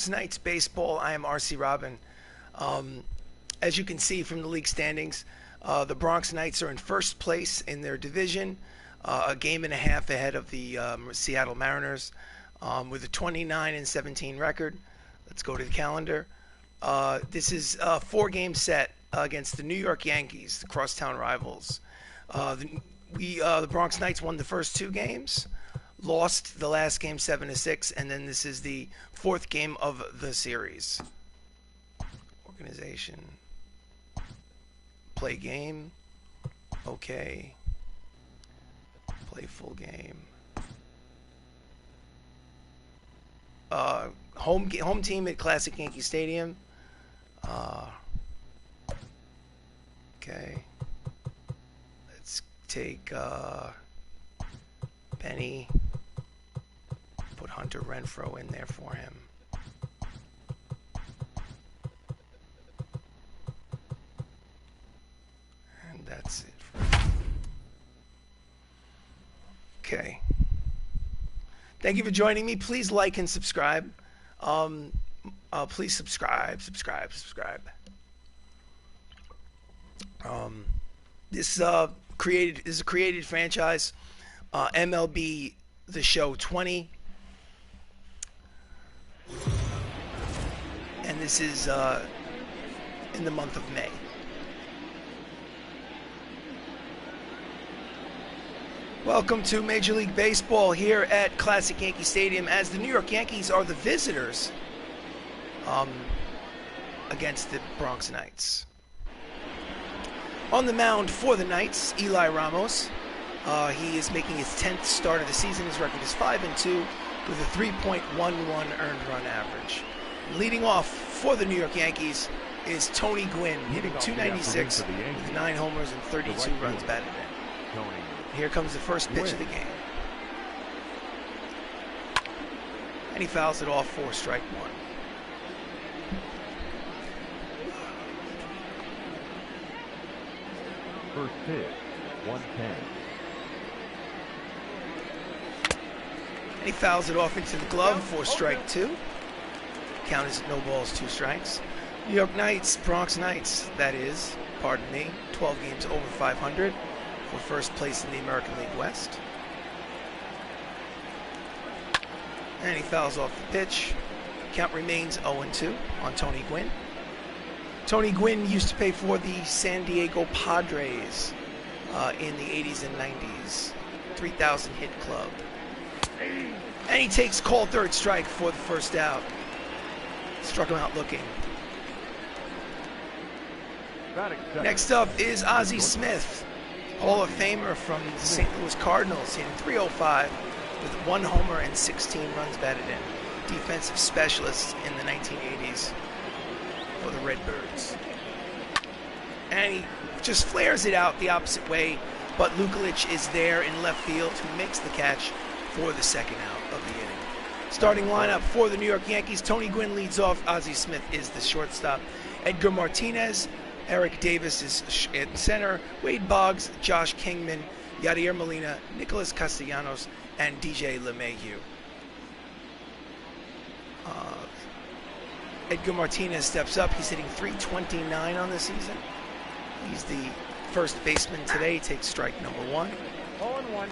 Tonight's baseball. I am RC Robbin. As you can see from the league standings, the Bronx Knights are in first place in their division, a game and a half ahead of the Seattle Mariners, with a 29-17 record. Let's go to the calendar. This is a four-game set against the New York Yankees, the crosstown rivals. The Bronx Knights won the first two games, lost the last game 7-6, and then this is the fourth game of the series. Organization. Play game. Okay. Play full game. Home team at Classic Yankee Stadium. Okay. Let's take Benny. Put Hunter Renfroe in there for him. And that's it. Okay. Thank you for joining me. Please like and subscribe. Please subscribe. This is a created franchise. MLB The Show 20. And this is in the month of May. Welcome to Major League Baseball here at Classic Yankee Stadium, as the New York Yankees are the visitors against the Bronx Knights. On the mound for the Knights, Eli Ramos. He is making his 10th start of the season. His record is 5-2 with a 3.11 earned run average. Leading off for the New York Yankees is Tony Gwynn, hitting .296 with 9 homers and 32 runs batted in. Here comes the first pitch of the game. And he fouls it off for strike one. First pitch, 110. And he fouls it off into the glove for strike two. Count is no balls, 2 strikes. New York Knights, Bronx Knights, that is, pardon me, 12 games over 500 for first place in the American League West. And he fouls off the pitch. Count remains 0-2 on Tony Gwynn. Tony Gwynn used to play for the San Diego Padres in the 80s and 90s. 3,000 hit club. And he takes call third strike for the first out. Struck him out looking. Next up is Ozzie Smith, Hall of Famer from the St. Louis Cardinals, hitting .305 with 1 homer and 16 runs batted in. Defensive specialist in the 1980s for the Redbirds. And he just flares it out the opposite way, but Luklitch is there in left field, who makes the catch for the second out of the inning. Starting lineup for the New York Yankees: Tony Gwynn leads off. Ozzie Smith is the shortstop. Edgar Martinez, Eric Davis is at center. Wade Boggs, Josh Kingman, Yadier Molina, Nicholas Castellanos, and DJ LeMahieu. Edgar Martinez steps up. He's hitting .329 on the season. He's the first baseman today. Takes strike number 1. 0-1.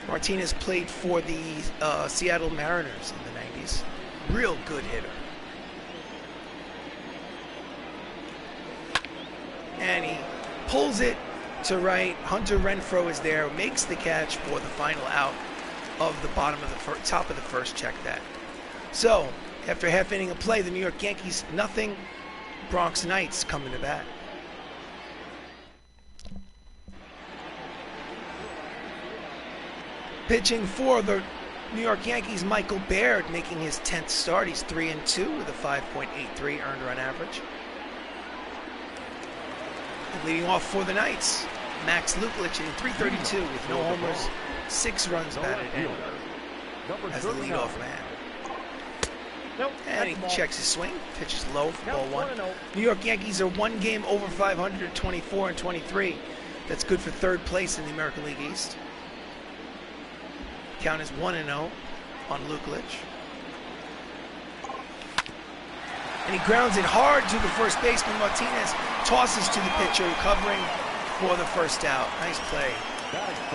Martinez played for the Seattle Mariners in the 90s. Real good hitter. And he pulls it to right. Hunter Renfroe is there, makes the catch for the final out of the bottom of the top of the first. Check that. So, after a half inning of play, the New York Yankees nothing. Bronx Knights coming to bat. Pitching for the New York Yankees, Michael Baird, making his 10th start. He's 3-2 with a 5.83 earned run average. And leading off for the Knights, Max Luklitch in .332 with no homers, 6 runs batted in as the leadoff man. And he checks his swing, pitches low for ball 1. New York Yankees are 1 game over 500, 24-23. That's good for third place in the American League East. Count is 1-0 on Luklitch. And he grounds it hard to the first baseman. Martinez tosses to the pitcher, covering for the first out. Nice play.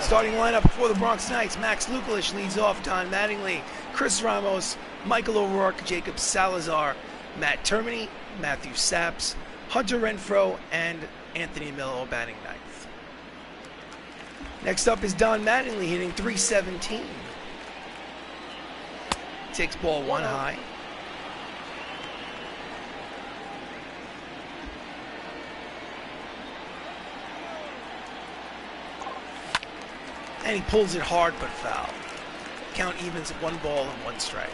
Starting lineup for the Bronx Knights. Max Luklitch leads off. Don Mattingly, Chris Ramos, Michael O'Rourke, Jacob Salazar, Matt Termini, Matthew Saps, Hunter Renfro, and Anthony Mello batting ninth. Next up is Don Mattingly hitting .317. Takes ball one high. And he pulls it hard but foul. Count evens at 1 ball and 1 strike.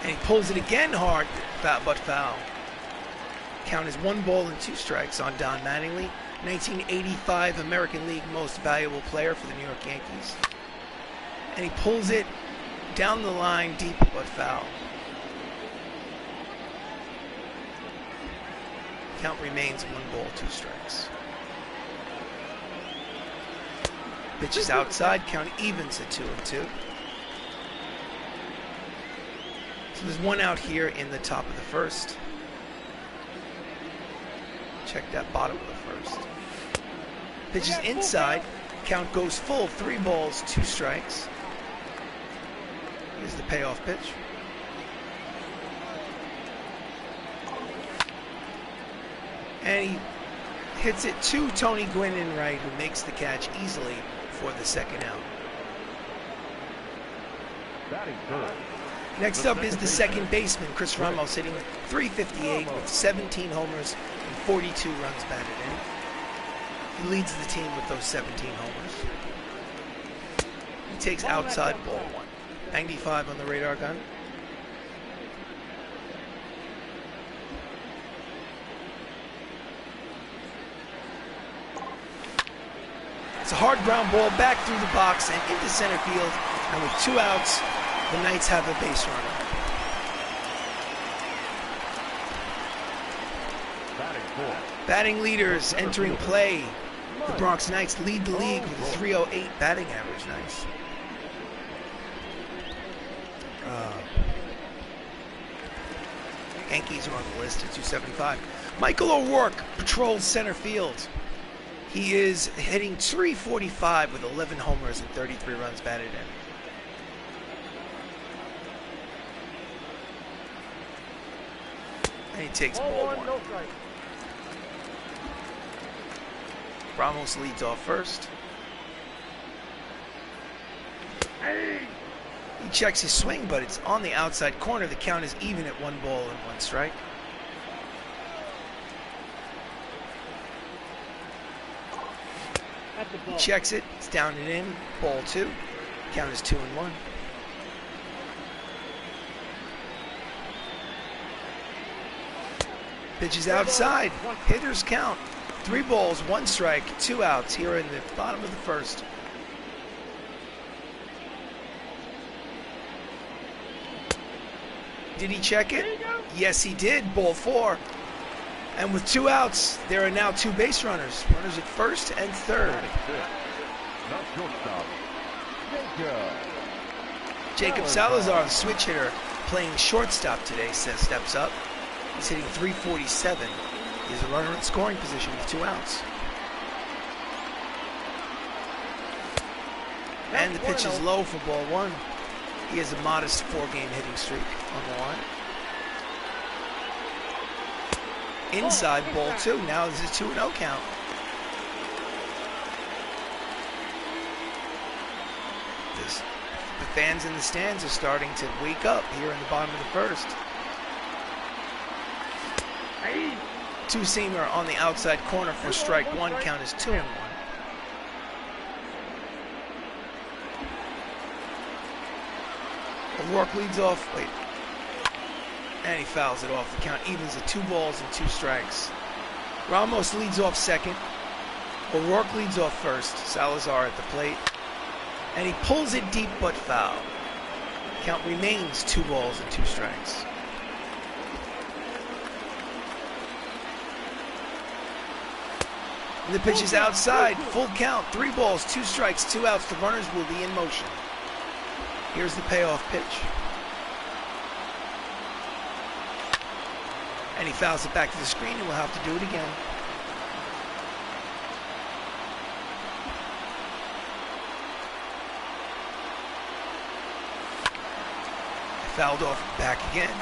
And he pulls it again hard but foul. Count is 1 ball and 2 strikes on Don Mattingly, 1985 American League Most Valuable Player for the New York Yankees. And he pulls it down the line deep but foul. Count remains 1 ball, 2 strikes. Pitch is outside. Count evens at 2-2. So there's 1 out here in the top of the first. Check that bottom of the first. Pitch is inside. Count goes full. 3 balls, 2 strikes. Here's the payoff pitch. And he hits it to Tony Gwynn in right, who makes the catch easily for the second out. Next up is the second baseman, Chris Ramos, hitting .358 with 17 homers and 42 runs batted in. He leads the team with those 17 homers. He takes outside ball 1. 95 on the radar gun. It's a hard ground ball back through the box and into center field. And with 2 outs, the Knights have a base runner. Batting leaders entering play. The Bronx Knights lead the league with a .308 batting average. Nice. Yankees are on the list at .275. Michael O'Rourke patrols center field. He is hitting .345 with 11 homers and 33 runs batted in. And he takes ball 1. Ramos leads off first. He checks his swing, but it's on the outside corner. The count is even at 1 ball and 1 strike. He checks it. It's down and in. Ball 2. Count is 2-1. Pitch is outside. Hitters count. 3 balls, 1 strike, 2 outs here in the bottom of the first. Did he check it? Yes, he did. Ball 4. And with 2 outs, there are now 2 base runners. Runners at first and third. Jacob Salazar, the switch hitter, playing shortstop today, steps up. He's hitting .347. He's a runner in scoring position with 2 outs. And the pitch is low for ball 1. He has a modest 4-game hitting streak on the line. Inside ball 2. Now this is 2-0 count. The fans in the stands are starting to wake up here in the bottom of the first. 2-seamer on the outside corner for strike 1. Count is 2-1. O'Rourke leads off. Wait. And he fouls it off. The count evens at 2 balls and 2 strikes. Ramos leads off second. O'Rourke leads off first. Salazar at the plate. And he pulls it deep but foul. Count remains 2 balls and 2 strikes. And the pitch is outside. Full count. 3 balls, 2 strikes, 2 outs. The runners will be in motion. Here's the payoff pitch. And he fouls it back to the screen, and we'll have to do it again. Fouled off back again.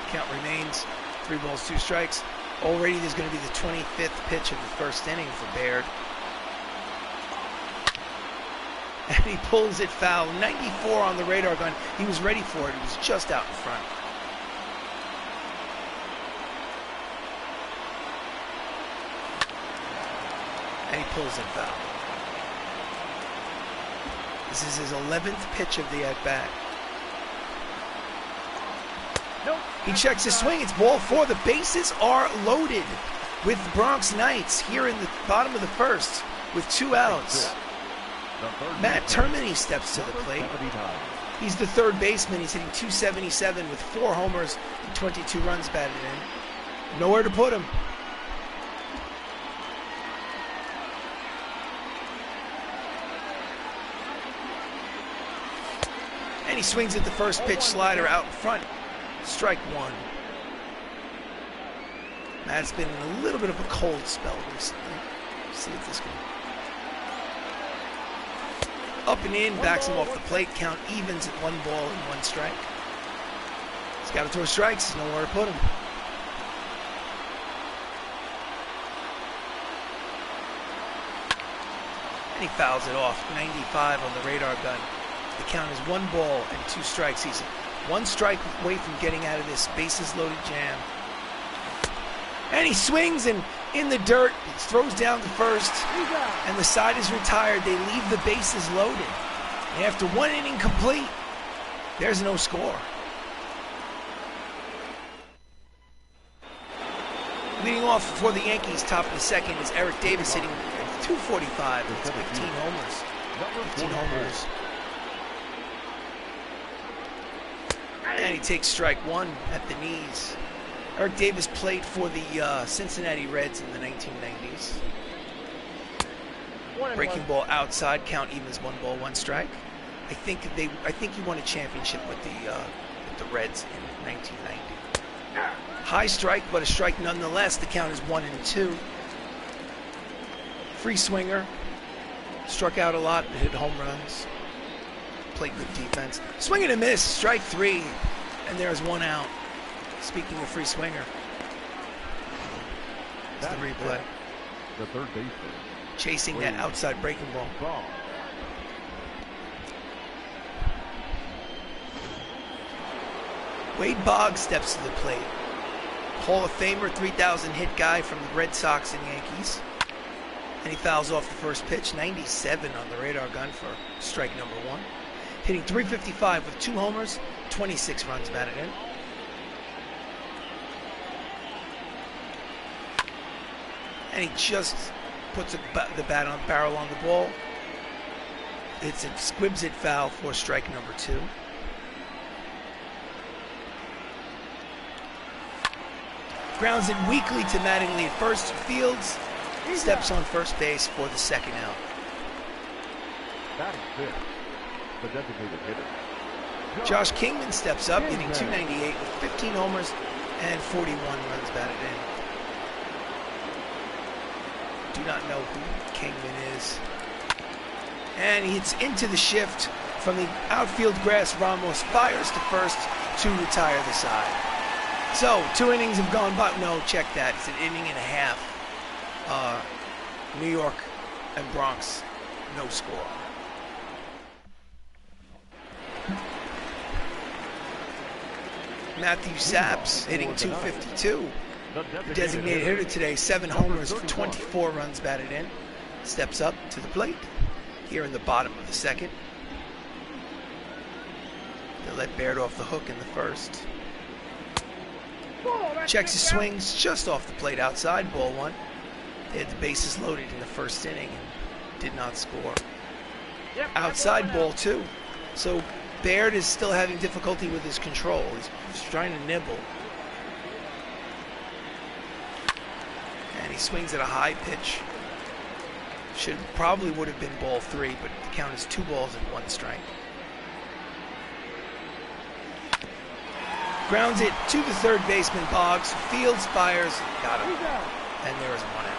Count remains 3 balls, 2 strikes. Already there's going to be the 25th pitch of the first inning for Baird. And he pulls it foul. 94 on the radar gun. He was ready for it. He was just out in front. And he pulls it foul. This is his 11th pitch of the at-bat. He checks his swing. It's ball 4. The bases are loaded with Bronx Knights here in the bottom of the first with 2 outs. Matt Termini steps to the plate. He's the third baseman. He's hitting .277 with 4 homers and 22 runs batted in. Nowhere to put him. And he swings at the first pitch slider out in front. Strike 1. Matt's been in a little bit of a cold spell recently. Let's see if this can. Up and in, backs him off the plate. Count evens at 1 ball and 1 strike. He's got to throw strikes. Nowhere to put him. And he fouls it off. 95 on the radar gun. The count is 1 ball and 2 strikes. He's 1 strike away from getting out of this bases loaded jam. And he swings and in the dirt, throws down to first, and the side is retired. They leave the bases loaded. And after 1 inning complete, there's no score. Leading off for the Yankees, top of the second, is Eric Davis hitting .245 with 15 homers. 15 homers. And he takes strike 1 at the knees. Eric Davis played for the Cincinnati Reds in the 1990s. Breaking ball outside, count evens 1 ball, 1 strike. I think he won a championship with the Reds in 1990. High strike, but a strike nonetheless. The count is 1 and 2. Free swinger, struck out a lot, but hit home runs. Played good defense. Swing and a miss, strike 3, and there's 1 out. Speaking of free swinger, it's the replay. The third baseman. Chasing that outside breaking ball. Wade Boggs steps to the plate. Hall of Famer, 3,000 hit guy from the Red Sox and Yankees. And he fouls off the first pitch. 97 on the radar gun for strike number 1. Hitting .355 with 2 homers, 26 runs batted in. And he just puts the bat on barrel on the ball. It's a squibs it foul for strike number 2. Grounds it weakly to Mattingly at first. Fields steps on first base for the 2nd out. Batting 5th, the designated hitter. Josh Kingman steps up, hitting .298 with 15 homers and 41 runs batted in. Do not know who Kingman is. And it's into the shift from the outfield grass. Ramos fires to first to retire the side. So 2 innings have gone by. No, check that. It's an inning and a half. New York and Bronx, no score. Matthew Saps hitting .252. The designated hitter today, 7 homers for 24 runs batted in. Steps up to the plate here in the bottom of the 2nd. They let Baird off the hook in the 1st. Checks his swings just off the plate outside, ball 1. They had the bases loaded in the 1st inning and did not score. Outside, ball 2. So Baird is still having difficulty with his control. He's trying to nibble. And he swings at a high pitch Probably would have been ball 3, but the count is 2 balls and 1 strike. Grounds it to the third baseman, Boggs. Fields fires, got him. And there is 1 out.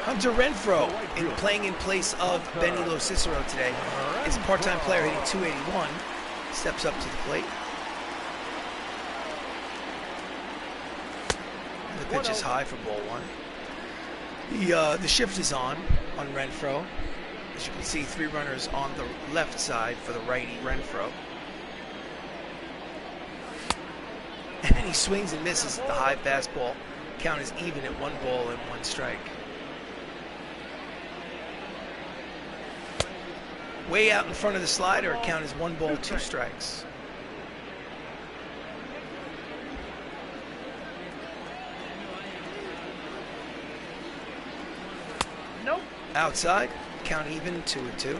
Hunter Renfroe, playing in place of Benny Cicero today, is a part-time player hitting .281. Steps up to the plate. The pitch is high for ball 1. The shift is on Renfroe. As you can see, 3 runners on the left side for the righty Renfroe. And he swings and misses at the high fastball. Count is even at 1 ball and 1 strike. Way out in front of the slider, count is 1 ball, 2 strikes. Nope. Outside, count even, 2-2.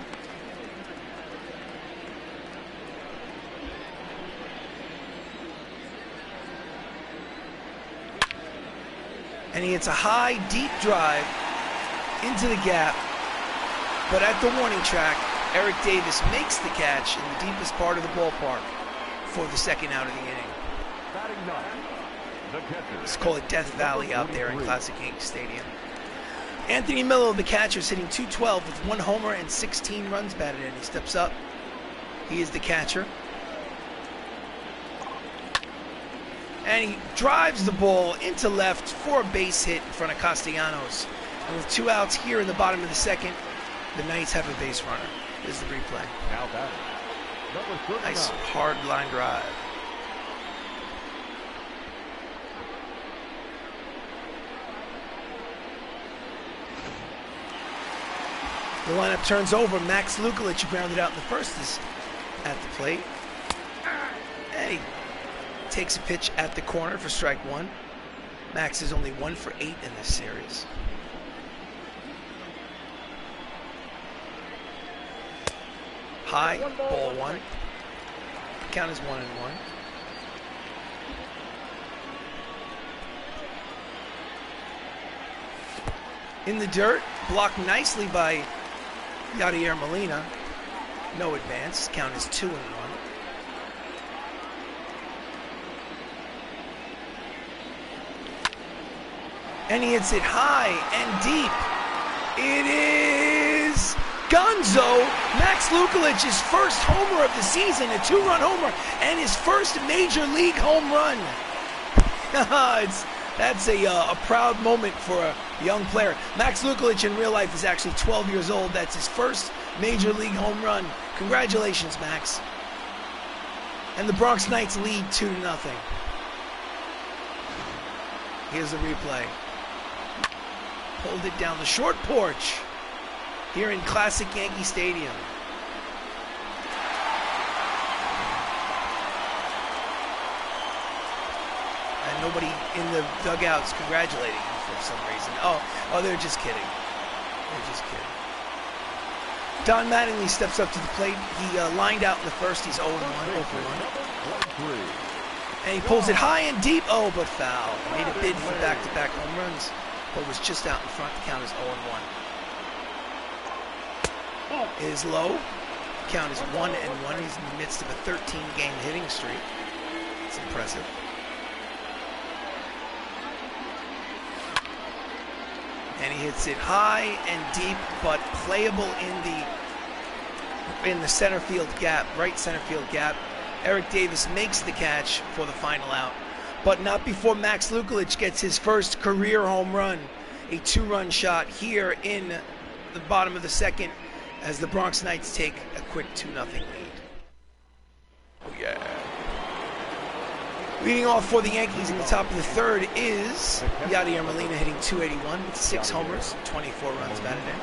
And he hits a high, deep drive into the gap. But at the warning track, Eric Davis makes the catch in the deepest part of the ballpark for the 2nd out of the inning. Let's call it Death Valley out there in Classic Yankees Stadium. Anthony Miller, the catcher, is hitting .212 with 1 homer and 16 runs batted in. He steps up. He is the catcher. And he drives the ball into left for a base hit in front of Castellanos. And with 2 outs here in the bottom of the 2nd, the Knights have a base runner. This is the replay. Nice hard line drive. The lineup turns over. Max Luklitch, grounded out in the 1st, is at the plate. And he takes a pitch at the corner for strike 1. Max is only 1 for 8 in this series. High, ball 1. Count is 1-1. In the dirt, blocked nicely by Yadier Molina. No advance. Count is 2-1. And he hits it high and deep. It is Gonzo. Max Luklitch's first homer of the season, a 2-run homer, and his first major league home run. That's a proud moment for a young player. Max Luklitch in real life is actually 12 years old. That's his first major league home run. Congratulations, Max. And the Bronx Knights lead 2-0. Here's the replay. Pulled it down the short porch here in Classic Yankee Stadium. And nobody in the dugouts congratulating him for some reason. Oh, they're just kidding. They're just kidding. Don Mattingly steps up to the plate. He lined out in the 1st. He's 0-1. And he pulls it high and deep. Oh, but foul. Made a bid for back-to-back home runs, but was just out in front. The count is 0-1. It is low. The count is 1-1. He's in the midst of a 13-game hitting streak. It's impressive. And he hits it high and deep, but playable in the center field gap, right center field gap. Eric Davis makes the catch for the final out, but not before Max Luklitch gets his first career home run. A 2-run shot here in the bottom of the 2nd as the Bronx Knights take a quick 2-0 lead. Oh yeah. Leading off for the Yankees in the top of the 3rd is Yadier Molina, hitting .281 with 6 homers, 24 runs batted in.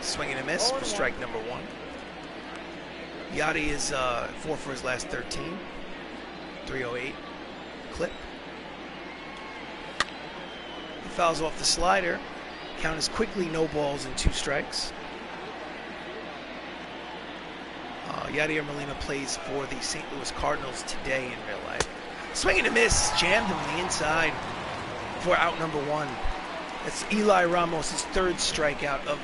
Swing and a miss for strike number 1. Yadi is 4 for his last 13. 308 clip. He fouls off the slider. Count is quickly no balls and 2 strikes. Yadier Molina plays for the St. Louis Cardinals today in real life. Swing and a miss, jammed him on the inside for out number 1. That's Eli Ramos' 3rd strikeout of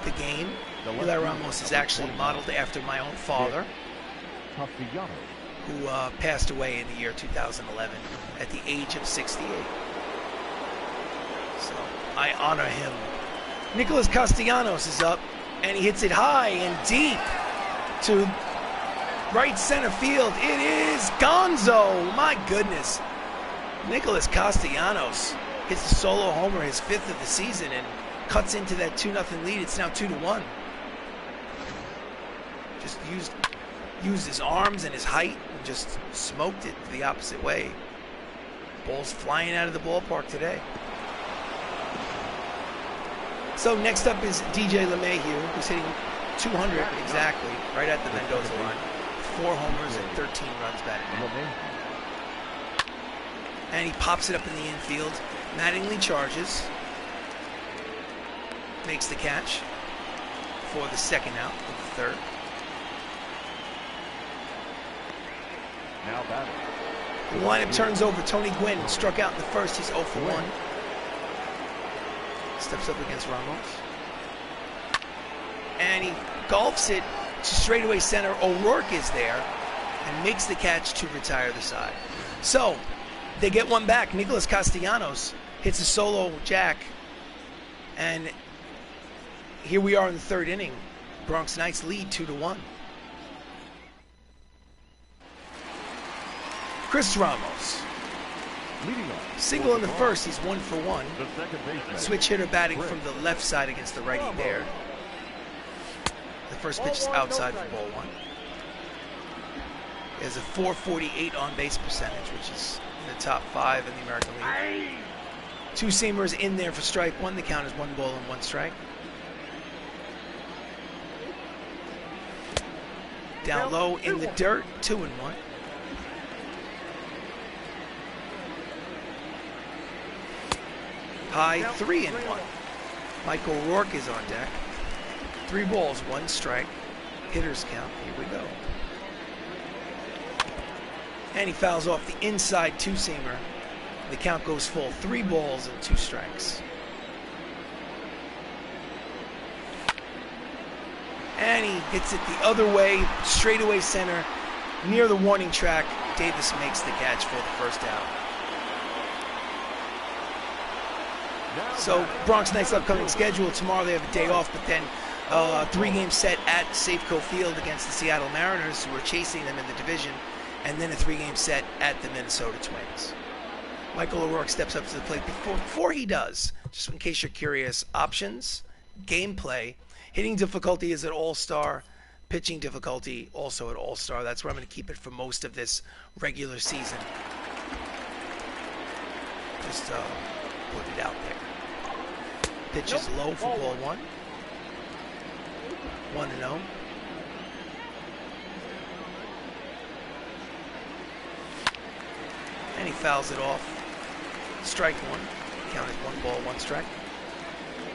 the game. Eli Ramos is actually modeled after my own father, who passed away in the year 2011 at the age of 68. So I honor him. Nicholas Castellanos is up, and he hits it high and deep to right center field. It is Gonzo. My goodness. Nicholas Castellanos hits the solo homer, his 5th of the season, and cuts into that 2-0 lead. It's now 2-1. Just used his arms and his height and just smoked it the opposite way. Ball's flying out of the ballpark today. So next up is DJ LeMahieu, who's hitting 200 exactly, right at the Mendoza line. 4 homers and 13 runs batted in. And he pops it up in the infield. Mattingly charges. Makes the catch for the 2nd out of the 3rd. Now batting. The lineup turns over. Tony Gwynn struck out in the 1st. He's 0 for 1. Steps up against Ramos. And he golfs it to straightaway center. O'Rourke is there and makes the catch to retire the side. So they get one back. Nicholas Castellanos hits a solo jack. And here we are in the 3rd inning. Bronx Knights lead 2-1. Chris Ramos. Single in the 1st, he's 1 for 1. Switch hitter batting from the left side against the righty there. The first pitch is outside for ball 1. He has a .448 on base percentage, which is in the top 5 in the American League. 2 seamers in there for strike 1. The count is 1 ball and 1 strike. Down low in the dirt, 2-1. High, 3-1. Michael O'Rourke is on deck. 3 balls, 1 strike. Hitter's count. Here we go. And he fouls off the inside 2-seamer. The count goes full. 3 balls and 2 strikes. And he hits it the other way, straightaway center, near the warning track. Davis makes the catch for the 1st out. So Bronx Knights' upcoming schedule, tomorrow they have a day off, but then 3-game set at Safeco Field against the Seattle Mariners, who are chasing them in the division, and then a 3-game set at the Minnesota Twins. Michael O'Rourke steps up to the plate. Before he does, just in case you're curious, options, gameplay, hitting difficulty is at All-Star, pitching difficulty also at All-Star. That's where I'm going to keep it for most of this regular season. Just put it out there. Pitch is low for ball 1. 1-0. And he fouls it off. Strike 1. Count is 1 ball, 1 strike.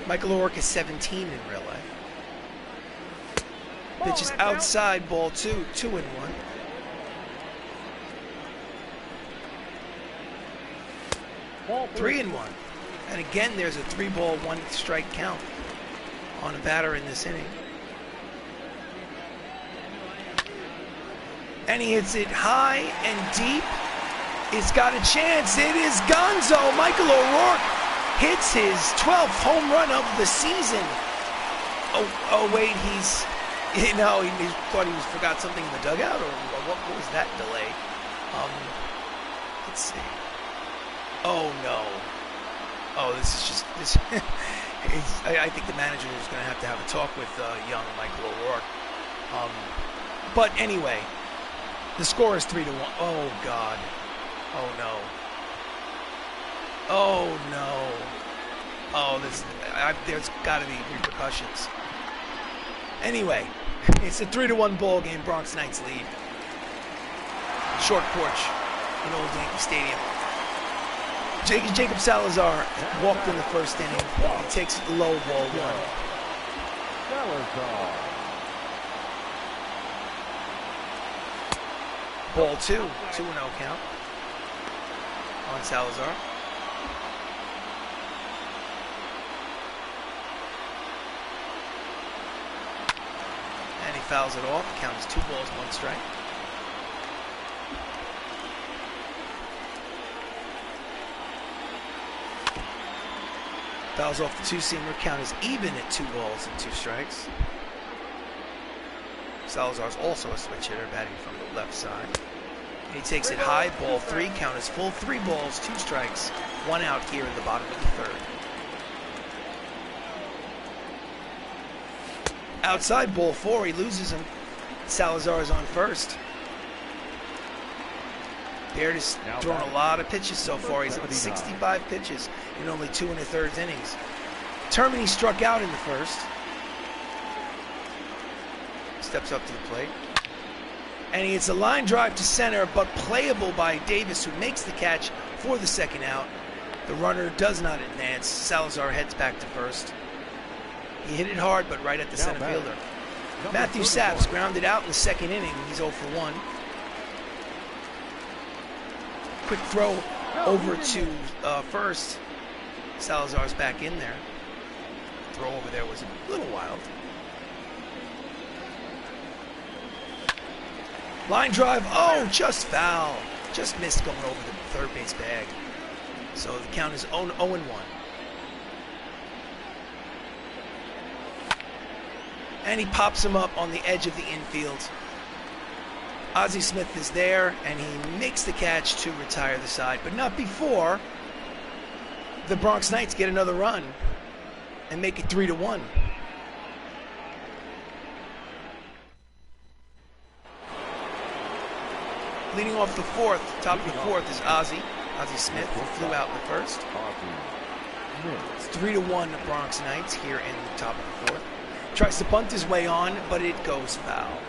Michael O'Rourke is 17 in real life. Pitch is outside, ball 2. 2-1. Ball 3-1. And again, there's a 3-ball, 1 strike count on a batter in this inning. And he hits it high and deep. It's got a chance. It is Gonzo. Michael O'Rourke hits his 12th home run of the season. Oh wait, he thought he forgot something in the dugout, or what was that delay? Let's see. Oh no. Oh, this is just this. I think the manager is going to have a talk with young Michael O'Rourke. But anyway, the score is 3-1. Oh God. Oh no. Oh no. Oh, there's got to be repercussions. Anyway, it's a 3-1 ball game. Bronx Knights lead. Short porch in Old Yankee Stadium. Jacob Salazar walked in the 1st inning. He takes it low, ball 1. Ball 2. 2-0 count. on Salazar. And he fouls it off. Count is 2 balls, 1 strike. Fouls off the 2-seamer. Count is even at 2 balls and 2 strikes. Salazar's also a switch hitter, batting from the left side. And he takes it high, ball 3. Count is full, 3 balls, 2 strikes, 1 out here in the bottom of the 3rd. Outside, ball 4. He loses him. Salazar is on first. Baird has thrown a lot of pitches so far. He's on 65 pitches in only 2 1/3 innings. Termini struck out in the first. Steps up to the plate. And he hits a line drive to center, but playable by Davis, who makes the catch for the 2nd out. The runner does not advance. Salazar heads back to first. He hit it hard, but right at the center fielder. Matthew Saps grounded out in the 2nd inning. He's 0 for 1. Quick throw over to first. Salazar's back in there. Throw over there was a little wild. Line drive, oh, just foul. Just missed going over the 3rd base bag. So the count is 0-1. And he pops him up on the edge of the infield. Ozzie Smith is there, and he makes the catch to retire the side, but not before the Bronx Knights get another run and make it 3-1. Leading off the 4th, top of the 4th is Ozzie Smith, who flew out in the first. It's 3-1 the Bronx Knights here in the top of the 4th. Tries to bunt his way on, but it goes foul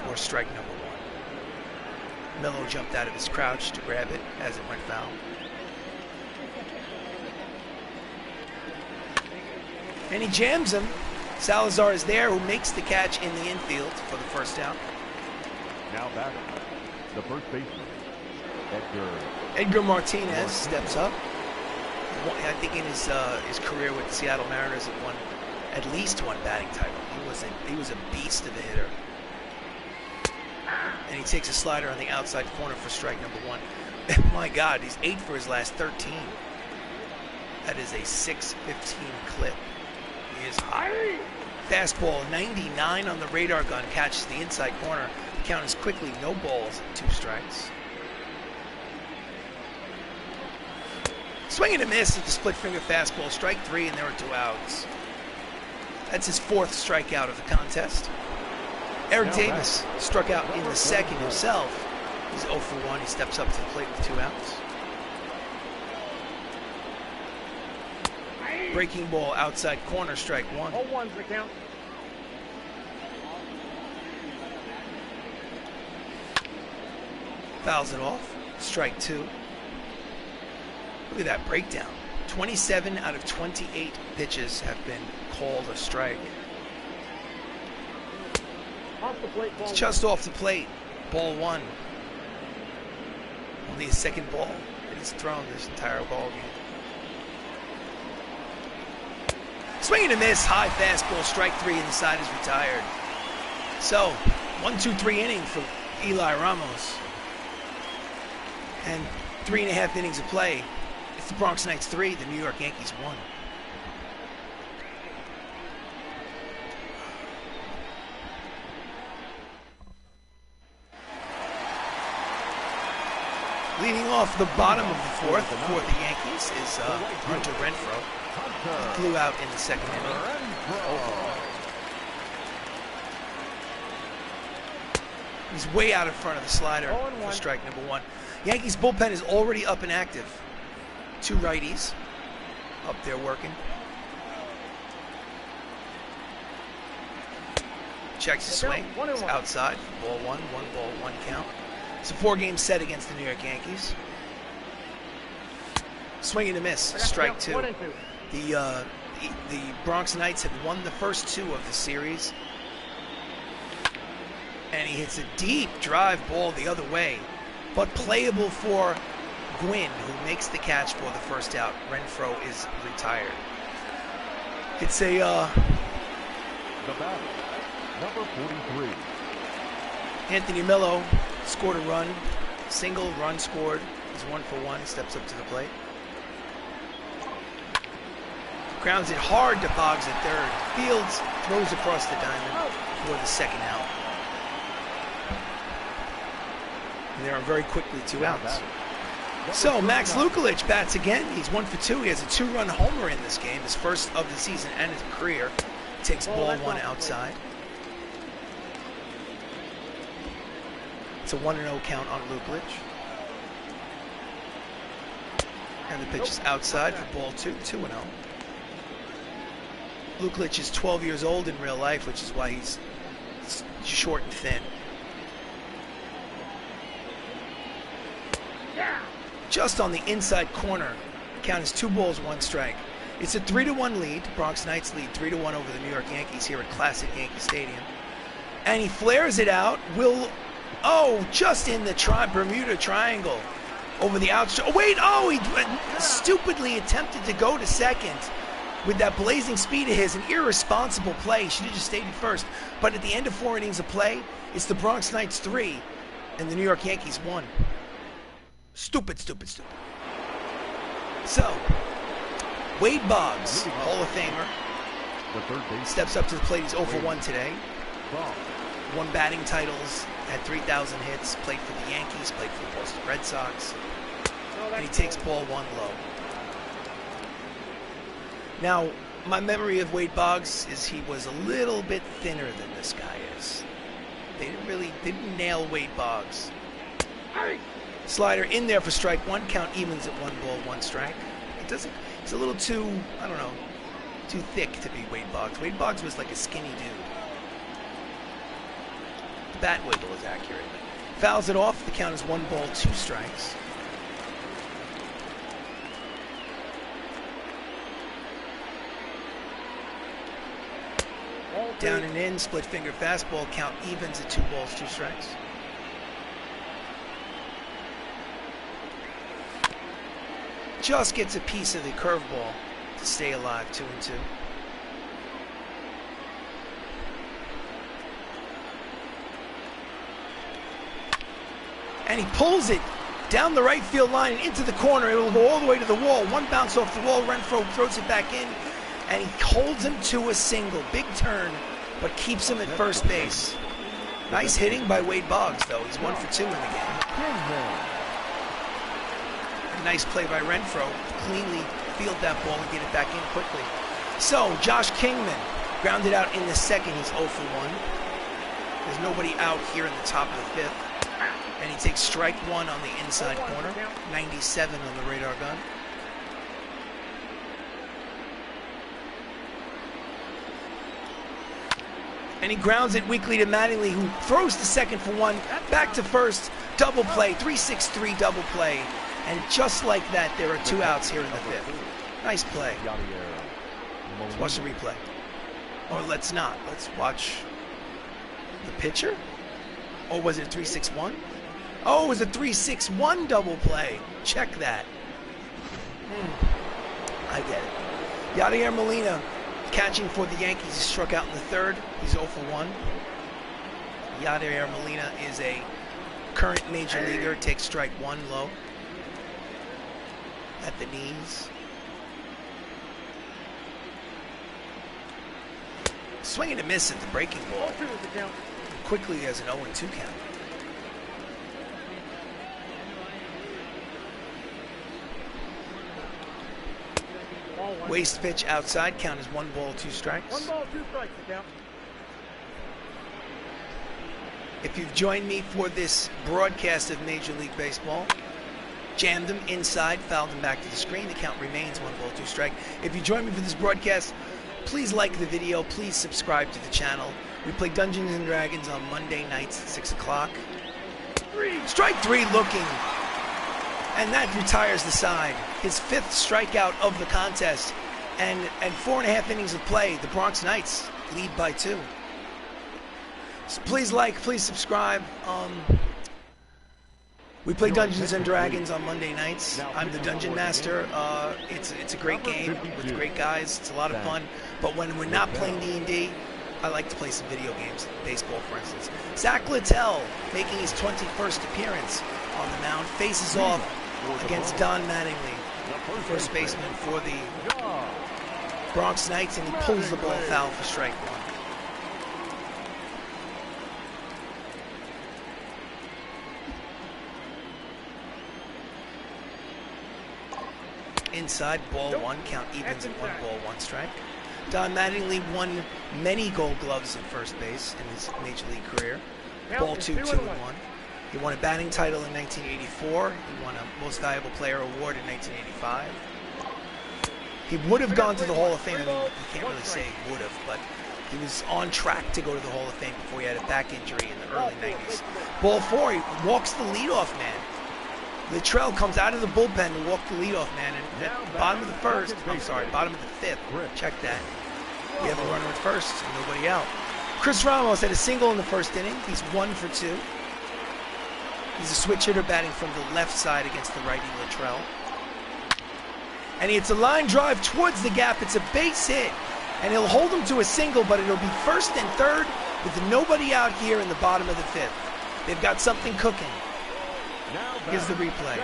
for strike number 1. Melo jumped out of his crouch to grab it as it went foul. And he jams him. Salazar is there, who makes the catch in the infield for the 1st out. Now batting, the first baseman, Edgar Martinez steps up. I think in his career with the Seattle Mariners, he won at least 1 batting title. He was a beast of a hitter. And he takes a slider on the outside corner for strike number 1. My God, he's 8 for his last 13. That is a 6.15 clip. He is high. Fastball 99 on the radar gun, catches the inside corner. The count is quickly no balls and 2 strikes. Swing and a miss at the split finger fastball, strike 3, and there are 2 outs. That's his 4th strikeout of the contest. Eric Davis struck out in the 2nd himself. He's 0 for 1. He steps up to the plate with 2 outs. Breaking ball outside corner, strike 1. 0-1's the count. Fouls it off, strike 2. Look at that breakdown. 27 out of 28 pitches have been called a strike. Off the plate, ball. It's just off the plate, ball 1. Only his 2nd ball that he's thrown this entire ball game. Swing and a miss, high fastball, strike 3, and the side is retired. So, 1-2-3 inning for Eli Ramos. And 3.5 innings of play. It's the Bronx Knights 3, the New York Yankees 1. Leading off the bottom of the 4th for the Yankees is Hunter Renfroe. He flew out in the 2nd inning. He's way out in front of the slider for strike number 1. Yankees bullpen is already up and active. 2 righties up there working. Checks his swing. It's outside. Ball 1, 1 ball, 1 count. It's a 4-game set against the New York Yankees. Swing and a miss. Strike 2. The Bronx Knights had won the first 2 of the series. And he hits a deep drive ball the other way, but playable for Gwynn, who makes the catch for the first out. Renfro is retired. It's a The batter, number 43. Anthony Mello scored a run, single run scored. He's 1 for 1. Steps up to the plate. Grounds it hard to Boggs at third. Fields throws across the diamond for the second out. And there are very quickly 2 outs. So Max Luklitch bats again. He's 1 for 2. He has a 2-run homer in this game, his first of the season and his career. Takes ball 1 outside. It's a 1-0 count on Luklitch. And the pitch is outside for ball 2, 2-0. Luklitch is 12 years old in real life, which is why he's short and thin. Just on the inside corner. Count is 2 balls, 1 strike. It's a 3-1 lead. Bronx Knights lead 3-1 over the New York Yankees here at Classic Yankee Stadium. And he flares it out. Just in the Bermuda Triangle. Over the outside. He stupidly attempted to go to second with that blazing speed of his. An irresponsible play. He should have just stayed in first. But at the end of 4 innings of play, it's the Bronx Knights 3 and the New York Yankees 1. Stupid. So, Wade Boggs, Hall of Famer, steps up to the plate. He's 0 for 1 today. Won batting titles, had 3,000 hits, played for the Yankees, played for the Boston Red Sox, and he takes ball 1 low. Now, my memory of Wade Boggs is he was a little bit thinner than this guy is. They didn't nail Wade Boggs. Slider in there for strike 1. Count evens at 1 ball, 1 strike. It's a little too, too thick to be Wade Boggs. Wade Boggs was like a skinny dude. The bat wiggle is accurate. Fouls it off. The count is 1 ball, 2 strikes. Down and in, split finger fastball. Count evens at 2 balls, 2 strikes. Just gets a piece of the curveball to stay alive, 2-2. And he pulls it down the right field line and into the corner. It will go all the way to the wall. 1 bounce off the wall. Renfro throws it back in, and he holds him to a single. Big turn, but keeps him at first base. Nice hitting by Wade Boggs, though. He's 1 for 2 in the game. Nice play by Renfro. Cleanly field that ball and get it back in quickly. So, Josh Kingman grounded out in the second. He's 0 for 1. There's nobody out here in the top of the 5th. And he takes strike 1 on the inside corner. 97 on the radar gun. And he grounds it weakly to Mattingly, who throws to second for 1. Back to first. Double play. 3-6-3 double play. And just like that, there are 2 outs here in the 5th. Nice play. Let's watch the replay. Or let's not. Let's watch the pitcher. Or was it 3-6-1? Oh, it was a 3-6-1 double play. Check that. I get it. Yadier Molina catching for the Yankees. He struck out in the 3rd. He's 0 for 1. Yadier Molina is a current major leaguer. Takes strike 1 low. At the knees. Swing and a miss at the breaking ball. Quickly has an 0-2 count. Waste pitch outside. Count is 1 ball, 2 strikes. 1 ball, 2 strikes. Count. If you've joined me for this broadcast of Major League Baseball, jammed him inside, fouled him back to the screen. The count remains 1 ball, 2 strike. If you join me for this broadcast, please like the video. Please subscribe to the channel. We play Dungeons and Dragons on Monday nights at 6 o'clock. Strike 3 looking. And that retires the side. His 5th strikeout of the contest. And 4.5 innings of play, the Bronx Knights lead by 2. So please like, please subscribe. We play Dungeons and Dragons on Monday nights. I'm the Dungeon Master. It's a great game with great guys. It's a lot of fun. But when we're not playing D&D, I like to play some video games, baseball for instance. Zach Littell, making his 21st appearance on the mound, faces off against Don Mattingly, the first baseman for the Bronx Knights, and he pulls the ball foul for strike one. Inside, ball one, count evens at 1 ball, 1 strike. Don Mattingly won many Gold Gloves at first base in his Major League career. Ball 2, 2-1. He won a batting title in 1984. He won a Most Valuable Player award in 1985. He would have gone to the Hall of Fame. I mean, you can't really say he would have, but he was on track to go to the Hall of Fame before he had a back injury in the early 90s. Ball 4, he walks the leadoff man. Littrell comes out of the bullpen to walk the leadoff man, and at the bottom of the bottom of the 5th, check that. We have a runner at first, and nobody out. Chris Ramos had a single in the first inning. He's 1 for 2. He's a switch hitter batting from the left side against the righty Littrell. And it's a line drive towards the gap. It's a base hit, and he'll hold him to a single, but it'll be first and third with nobody out here in the bottom of the 5th. They've got something cooking. Here's the replay.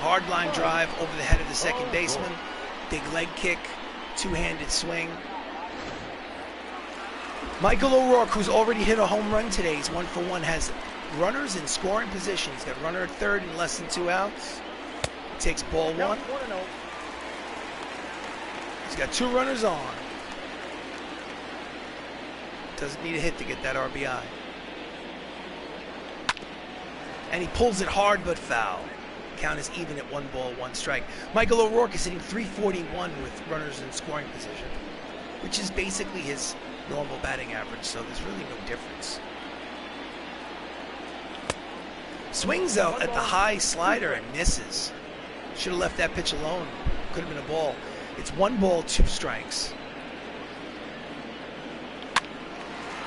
Hard line drive over the head of the second baseman. Big leg kick, two-handed swing. Michael O'Rourke, who's already hit a home run today, he's 1 for 1, has runners in scoring position. He's got runner at third and less than 2 outs. He takes ball 1. He's got 2 runners on. Doesn't need a hit to get that RBI. And he pulls it hard but foul. Count is even at 1 ball, 1 strike. Michael O'Rourke is hitting .341 with runners in scoring position, which is basically his normal batting average, so there's really no difference. Swings out at the high slider and misses. Should have left that pitch alone. Could have been a ball. It's 1 ball, 2 strikes.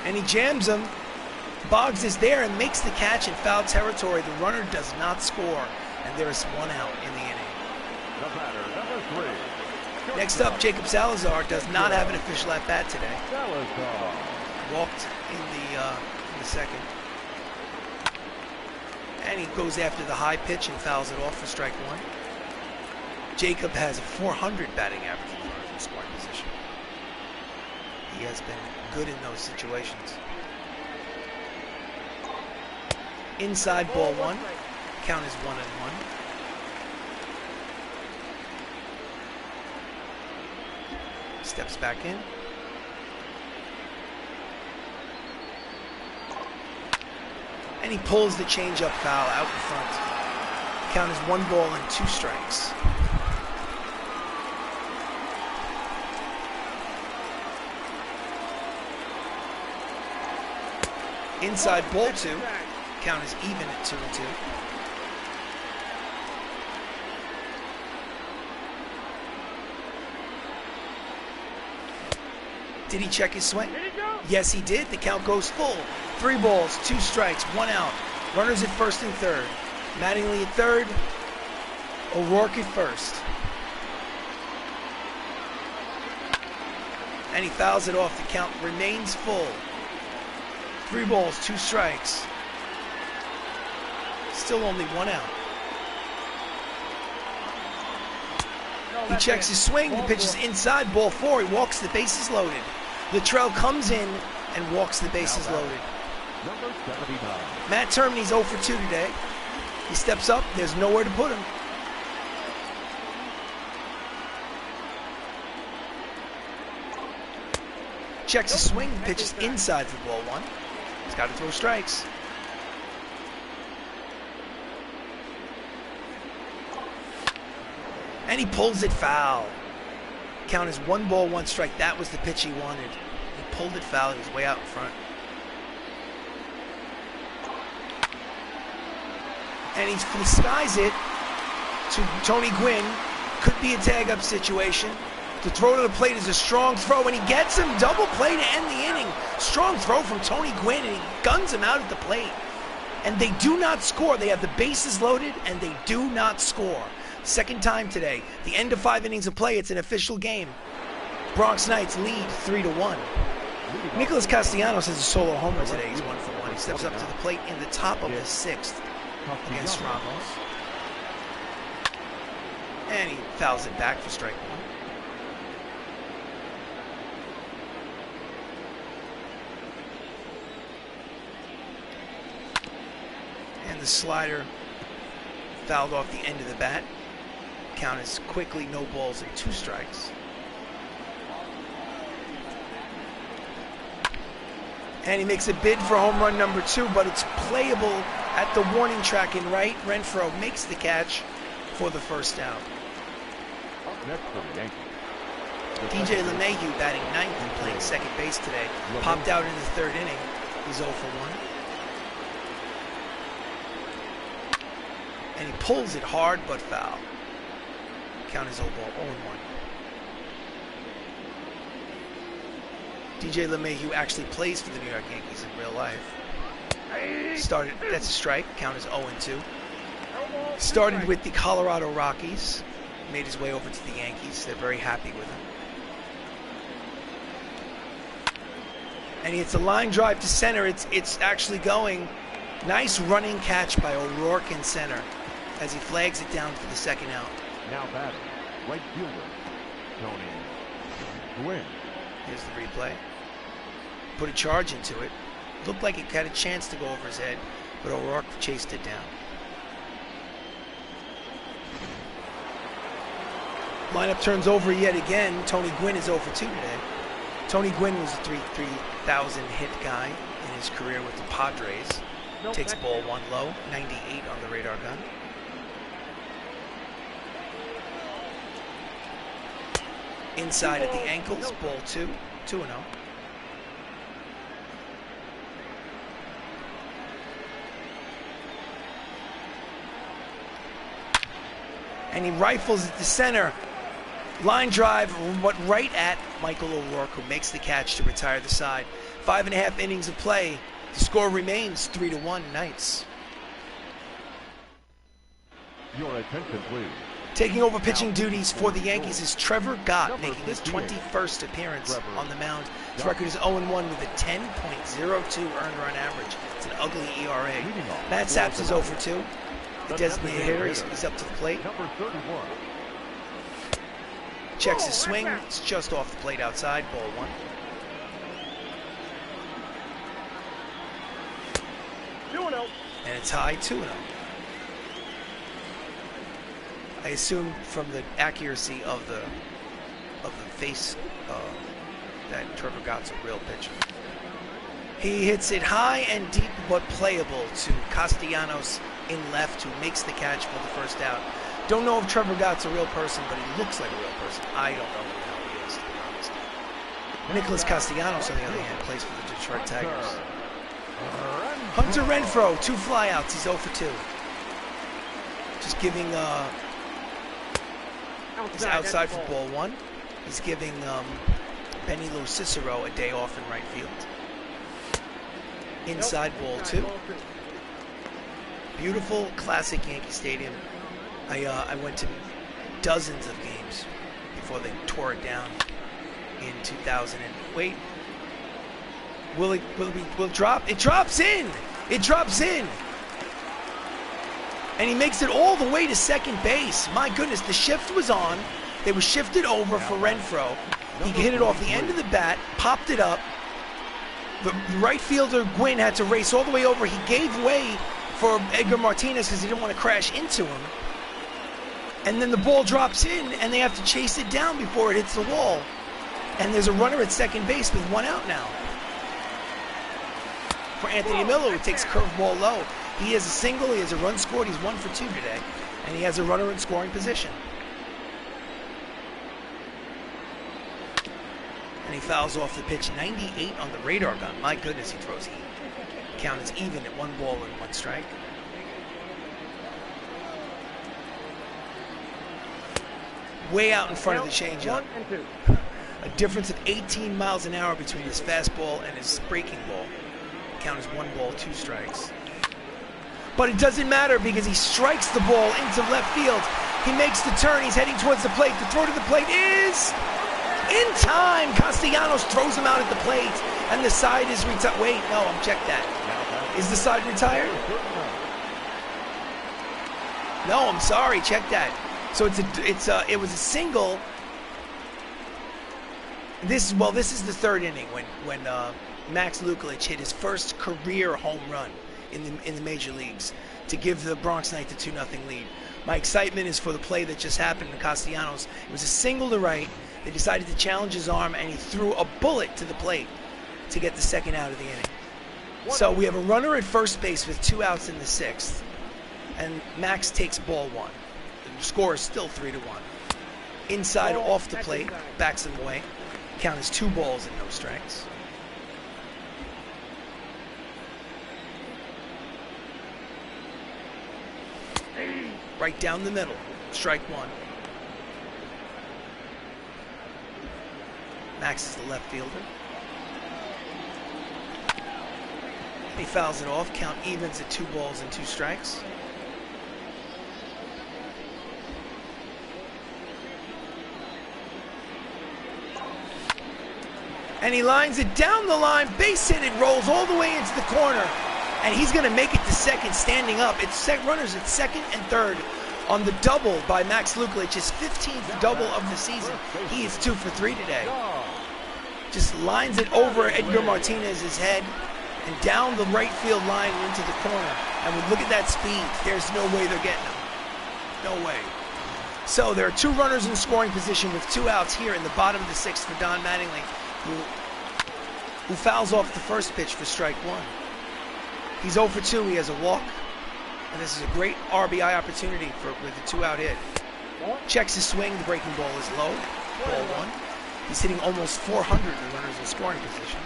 And he jams him. Boggs is there and makes the catch in foul territory. The runner does not score, and there is 1 out in the inning. The batter, number 3. Next up, Jacob Salazar does not have an official at-bat today. Salazar. Walked in the second. And he goes after the high pitch and fouls it off for strike 1. Jacob has a .400 batting average with runners in scoring position. He has been good in those situations. Inside, ball 1. Count is 1-1. Steps back in. And he pulls the changeup foul out in front. Count is 1 ball and 2 strikes. Inside, ball 2. Count is even at 2-2. Did he check his swing? Yes, he did. The count goes full. 3 balls, 2 strikes, 1 out. Runners at first and third. Mattingly at third. O'Rourke at first. And he fouls it off. The count remains full. 3 balls, 2 strikes. Still only 1 out. He checks his swing. The pitch is inside, ball 4. He walks, the bases loaded. Littrell comes in and walks, the bases loaded. Matt Termini's 0 for 2 today. He steps up. There's nowhere to put him. Checks his swing. The pitch is inside for ball 1. He's got to throw strikes. And he pulls it foul. Count is 1 ball, 1 strike. That was the pitch he wanted. He pulled it foul. He was way out in front. And he skies it to Tony Gwynn. Could be a tag-up situation. The throw to the plate is a strong throw, and he gets him. Double play to end the inning. Strong throw from Tony Gwynn, and he guns him out at the plate. and they do not score. They have the bases loaded, and they do not score. Second time today. The end of 5 innings of play. It's an official game. Bronx Knights lead 3-1. Nicholas Castellanos has a solo homer today. He's 1 for 1. He steps up to the plate in the top of the 6th against Ramos. And he fouls it back for strike 1. And the slider fouled off the end of the bat. Count is quickly no balls and 2 strikes. And he makes a bid for home run number 2, but it's playable at the warning track in right. Renfroe makes the catch for the first out. Next for the Yankees. DJ LeMahieu batting 9th and playing second base today. Popped out in the 3rd inning. He's 0 for 1. And he pulls it hard but foul. Count is 0 ball, 0-1. DJ LeMahieu actually plays for the New York Yankees in real life. Started, that's a strike, count is 0-2. Started with the Colorado Rockies, made his way over to the Yankees. They're very happy with him. And he hits a line drive to center. It's actually going. Nice running catch by O'Rourke in center as he flags it down for the 2nd out. Now batting, right fielder, Tony Gwynn. Here's the replay. Put a charge into it. Looked like it had a chance to go over his head, but O'Rourke chased it down. Lineup turns over yet again. Tony Gwynn is 0 for 2 today. Tony Gwynn was a 3,000 hit guy in his career with the Padres. Takes ball 1 low, 98 on the radar gun. Inside at the ankles, ball 2, 2-0. And he rifles at the center. Line drive, but right at Michael O'Rourke, who makes the catch to retire the side. 5.5 innings of play. The score remains 3-1 Knights. Your attention, please. Taking over pitching duties for the Yankees is Trevor Gott, making his 21st appearance on the mound. His record is 0-1 with a 10.02 earned run average. It's an ugly ERA. Matt Saps is 0 for 2. The designated hitter, he's up to the plate. Number 31. Checks his swing. It's just off the plate outside. Ball 1. And it's high 2-0. I assume from the accuracy of the face that Trevor Gott's a real pitcher. He hits it high and deep but playable to Castellanos in left, who makes the catch for the first out. Don't know if Trevor Gott's a real person, but he looks like a real person. I don't know who the hell he is, to be honest. Nicholas Castellanos, on the other hand, plays for the Detroit Tigers. Hunter Renfroe, 2 flyouts. He's 0 for 2. Just giving he's outside for ball 1. He's giving Benny Lo Cicero a day off in right field. Inside ball 2. Beautiful, classic Yankee Stadium. I went to dozens of games before they tore it down in 2000. Wait, will it drop? It drops in. It drops in. And he makes it all the way to second base. My goodness, the shift was on. They were shifted over for Renfroe. He hit it off the end of the bat, popped it up. The right fielder, Gwynn, had to race all the way over. He gave way for Edgar Martinez because he didn't want to crash into him. And then the ball drops in, and they have to chase it down before it hits the wall. And there's a runner at second base with 1 out now. For Anthony Miller, who takes curveball low. He has a single, he has a run scored, he's 1 for 2 today. And he has a runner in scoring position. And he fouls off the pitch, 98 on the radar gun. My goodness, he throws heat. Count is even at 1 ball and 1 strike. Way out in front of the changeup. A difference of 18 miles an hour between his fastball and his breaking ball. Count is 1 ball, 2 strikes. But it doesn't matter because he strikes the ball into left field. He makes the turn. He's heading towards the plate. The throw to the plate is in time. Castellanos throws him out at the plate, and the side is retired. Wait, no, check that. Is the side retired? No, I'm sorry. Check that. So it was a single. This is the third inning when Max Luklitch hit his first career home run in the major leagues to give the Bronx Knights a 2-0 lead. My excitement is for the play that just happened to Castellanos. It was a single to right. They decided to challenge his arm, and he threw a bullet to the plate to get the second out of the inning. So we have a runner at first base with 2 outs in the 6th, and Max takes ball 1. The score is still 3-1. Inside off the plate, backs him away. Count is 2 balls and no strikes. Right down the middle, strike 1. Max is the left fielder. He fouls it off, count evens at 2 balls and 2 strikes. And he lines it down the line, base hit, it rolls all the way into the corner. And he's going to make it to second standing up. It's runners at second and third on the double by Max Luklitch, his 15th double of the season. He is 2 for 3 today. Just lines it over Edgar Martinez's head and down the right field line into the corner. And look at that speed. There's no way they're getting him. No way. So there are 2 runners in scoring position with 2 outs here in the bottom of the 6th for Don Mattingly, who fouls off the first pitch for strike 1. He's 0 for 2. He has a walk. And this is a great RBI opportunity with a 2-out hit. Checks his swing. The breaking ball is low. Ball 1. He's hitting almost 400 with runners in scoring position.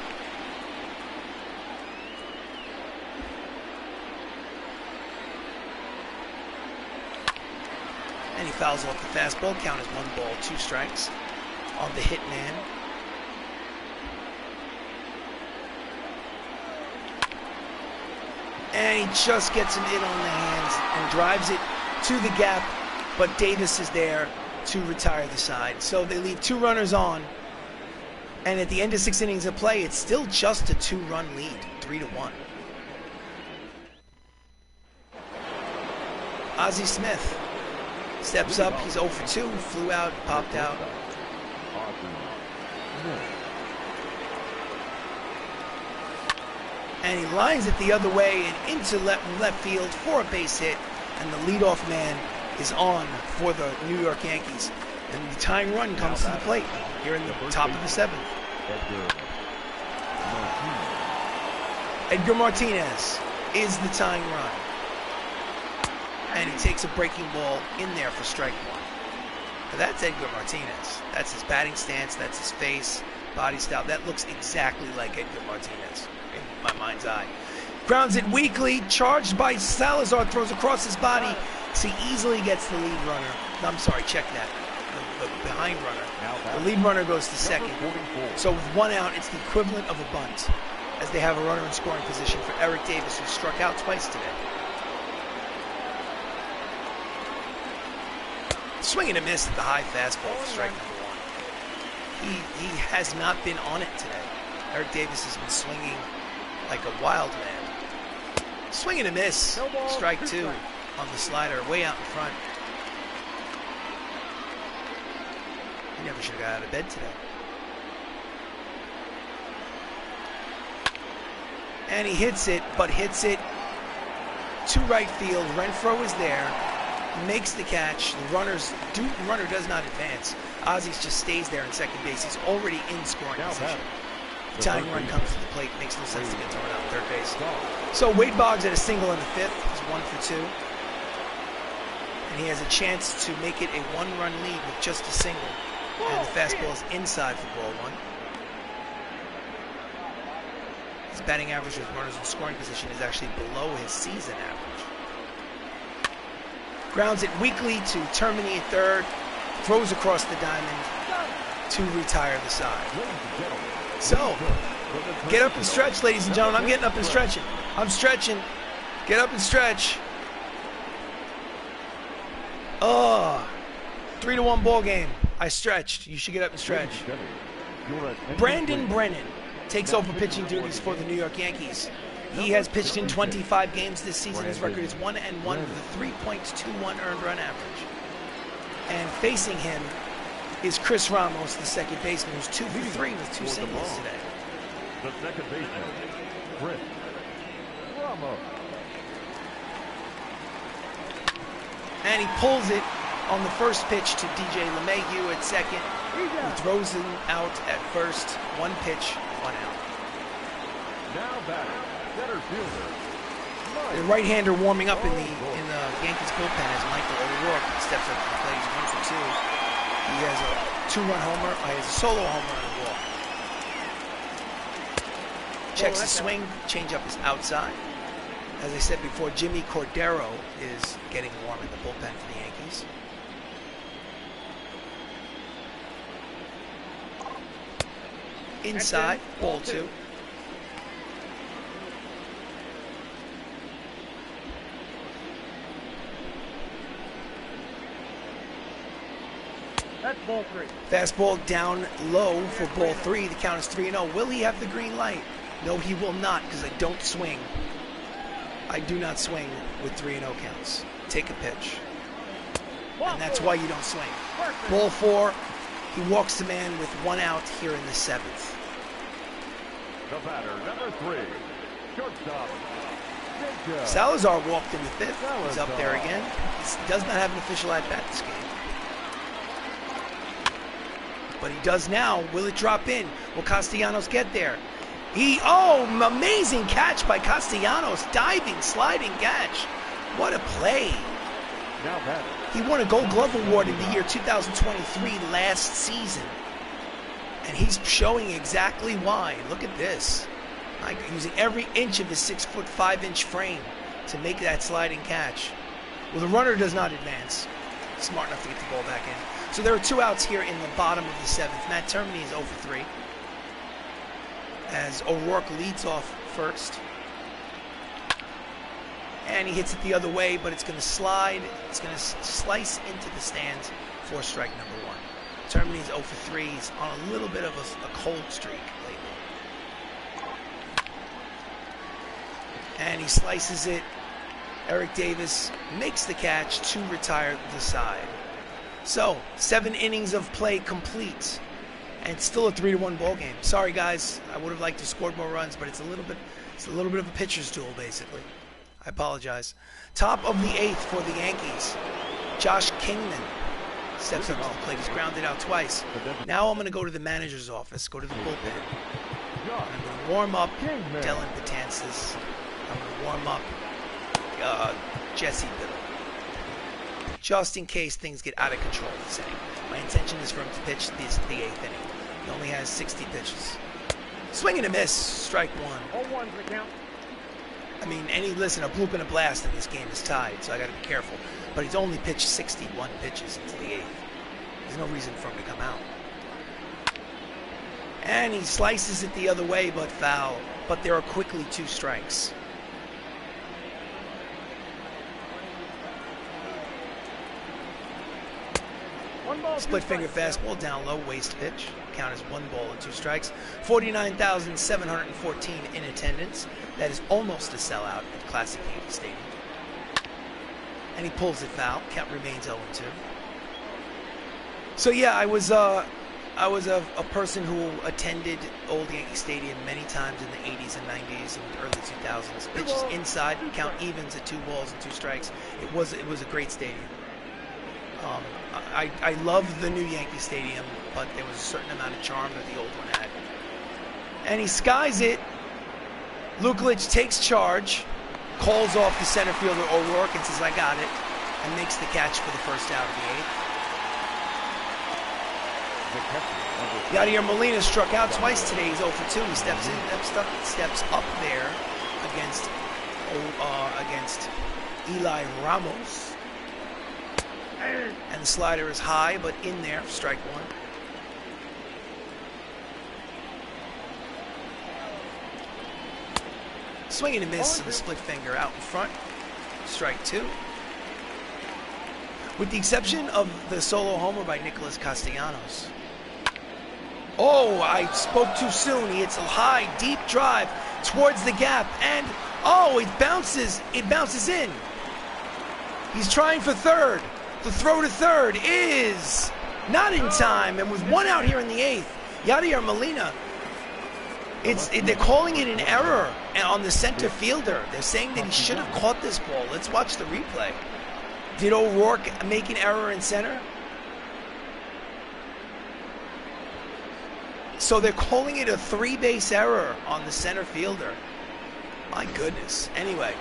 And he fouls off the fastball. Count is 1 ball, 2 strikes on the hit man. And he just gets him in on the hands and drives it to the gap, but Davis is there to retire the side. So they leave 2 runners on, and at the end of 6 innings of play, it's still just a 2-run lead, 3-1. Ozzie Smith steps up. He's 0 for 2, flew out, popped out. And he lines it the other way and into left field for a base hit. And the leadoff man is on for the New York Yankees. And the tying run comes to the plate here in the top of the 7th. Edgar Martinez is the tying run. And he takes a breaking ball in there for strike 1. Now that's Edgar Martinez. That's his batting stance. That's his face, body style. That looks exactly like Edgar Martinez in my mind's eye. Grounds it weakly, charged by Salazar, throws across his body. So he easily gets the lead runner. No, I'm sorry, check that. The behind runner. The lead runner goes to second. So with 1 out, it's the equivalent of a bunt, as they have a runner in scoring position for Eric Davis, who struck out twice today. Swing and a miss at the high fastball for strike number 1. He has not been on it today. Eric Davis has been swinging like a wild man. Swing and a miss. Strike 2 on the slider, way out in front. He never should have got out of bed today. And he hits it, but hits it to right field. Renfroe is there, makes the catch. The runner does not advance. Ozzy's just stays there in second base. He's already in scoring position. The tying run comes to the plate. Makes no sense to get thrown out third base. So Wade Boggs at a single in the 5th. He's 1 for 2. And he has a chance to make it a 1-run lead with just a single. And the fastball is inside for ball 1. His batting average with runners in scoring position is actually below his season average. Grounds it weakly to terminate third. Throws across the diamond to retire the side. So, get up and stretch, ladies and gentlemen. I'm getting up and stretching. I'm stretching Get up and stretch. Oh, 3-1 ball game. I stretched. You should get up and stretch. Brandon Brennan takes over pitching duties for the New York Yankees. He has pitched in 25 games this season. His record is 1-1 with a 3.21 earned run average. And facing him is Chris Ramos, the second baseman, who's 2 for 3 with 2 singles today. The second baseman, Chris Ramos. And he pulls it on the first pitch to DJ LeMahieu at second, who throws him out at first. 1 pitch, 1 out. Now batter, center fielder. The right-hander warming up in the Yankees bullpen as Michael O'Rourke steps up to the plate. He's 1 for 2. He has a 2-run homer. He has a solo homer on the walk. Checks the swing. Changeup is outside. As I said before, Jimmy Cordero is getting warm in the bullpen for the Yankees. Inside, ball 2. That's ball 3. Fastball down low for ball 3. The count is 3-0. Will he have the green light? No, he will not, because I don't swing. I do not swing with 3-0 counts. Take a pitch. And that's why you don't swing. Ball 4. He walks the man with 1 out here in the 7th. The batter, number 3, shortstop. Salazar walked in the 5th. He's up there again. He does not have an official at-bat this game. But he does now. Will it drop in? Will Castellanos get there? Amazing catch by Castellanos. Diving, sliding catch. What a play. Now batter. He won a Gold Glove Award in the year 2023 last season. And he's showing exactly why. Look at this. Like, using every inch of his 6'5" frame to make that sliding catch. Well, the runner does not advance. Smart enough to get the ball back in. So there are 2 outs here in the bottom of the 7th. Matt Termini is 0 for 3. As O'Rourke leads off first. And he hits it the other way, but it's going to slide. It's going to slice into the stands for strike number 1. Termini's 0 for 3. He's on a little bit of a cold streak lately. And he slices it. Eric Davis makes the catch to retire the side. So, 7 innings of play complete. And it's still a 3-1 ball game. Sorry guys, I would have liked to score more runs, but it's a little bit of a pitcher's duel basically. I apologize. Top of the 8th for the Yankees. Josh Kingman steps up to the plate. He's grounded out twice. Now I'm going to go to the manager's office, go to the bullpen. I'm going to warm up Dylan Betances. I'm going to warm up Jesse Biddle. Just in case things get out of control this inning. My intention is for him to pitch the 8th inning. He only has 60 pitches. Swing and a miss, strike 1. 0-1's the count. I mean, listen, a bloop and a blast in this game is tied, so I got to be careful. But he's only pitched 61 pitches into the 8th. There's no reason for him to come out. And he slices it the other way, but foul. But there are quickly 2 strikes. Split finger fastball down low, waist pitch. Count is 1 ball and 2 strikes. 49,714 in attendance. That is almost a sellout at Classic Yankee Stadium. And he pulls it foul. Count remains 0-2. So yeah, I was a person who attended Old Yankee Stadium many times in the 80s and 90s and early 2000s. Pitches inside, count evens at 2 balls and 2 strikes. It was a great stadium. I love the new Yankee Stadium, but there was a certain amount of charm that the old one had. And he skies it. Luklitch takes charge, calls off the center fielder O'Rourke and says, I got it, and makes the catch for the first out of the 8th. Yadier Molina struck out twice today. He's 0 for 2. He steps up there against Eli Ramos. And the slider is high, but in there, strike 1. Swing and a miss to the split finger out in front. Strike 2. With the exception of the solo homer by Nicholas Castellanos. Oh, I spoke too soon. He hits a high, deep drive towards the gap, and oh, it bounces in. He's trying for third. The throw to third is not in time, and with one out here in the 8th, Yadier Molina, they're calling it an error on the center fielder. They're saying that he should have caught this ball. Let's watch the replay. Did O'Rourke make an error in center? So they're calling it a 3-base error on the center fielder. My goodness. Anyway,